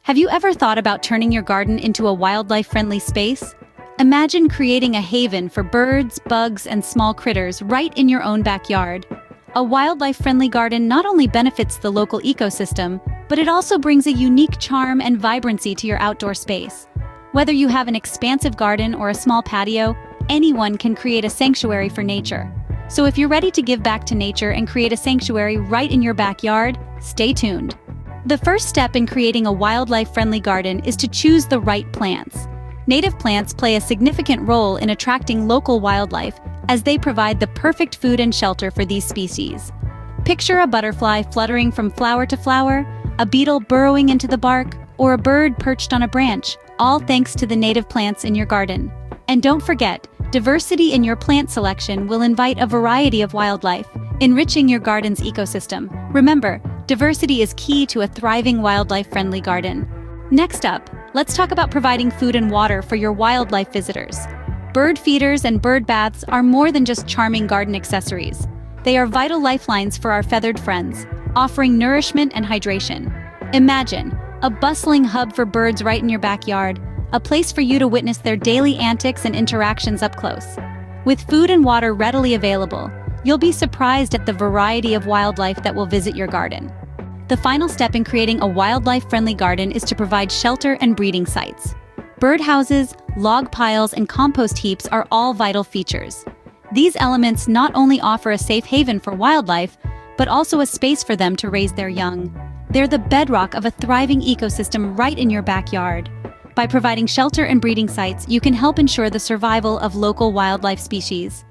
Have you ever thought about turning your garden into a wildlife-friendly space? Imagine creating a haven for birds, bugs, and small critters right in your own backyard. A wildlife-friendly garden not only benefits the local ecosystem, but it also brings a unique charm and vibrancy to your outdoor space. Whether you have an expansive garden or a small patio, anyone can create a sanctuary for nature. So if you're ready to give back to nature and create a sanctuary right in your backyard, stay tuned. The first step in creating a wildlife-friendly garden is to choose the right plants. Native plants play a significant role in attracting local wildlife as they provide the perfect food and shelter for these species. Picture a butterfly fluttering from flower to flower, a beetle burrowing into the bark, or a bird perched on a branch, all thanks to the native plants in your garden. And don't forget, diversity in your plant selection will invite a variety of wildlife, enriching your garden's ecosystem. Remember, diversity is key to a thriving wildlife-friendly garden. Next up, let's talk about providing food and water for your wildlife visitors. Bird feeders and bird baths are more than just charming garden accessories. They are vital lifelines for our feathered friends, offering nourishment and hydration. Imagine a bustling hub for birds right in your backyard, a place for you to witness their daily antics and interactions up close. With food and water readily available, you'll be surprised at the variety of wildlife that will visit your garden. The final step in creating a wildlife-friendly garden is to provide shelter and breeding sites. Birdhouses, log piles, and compost heaps are all vital features. These elements not only offer a safe haven for wildlife, but also a space for them to raise their young. They're the bedrock of a thriving ecosystem right in your backyard. By providing shelter and breeding sites, you can help ensure the survival of local wildlife species.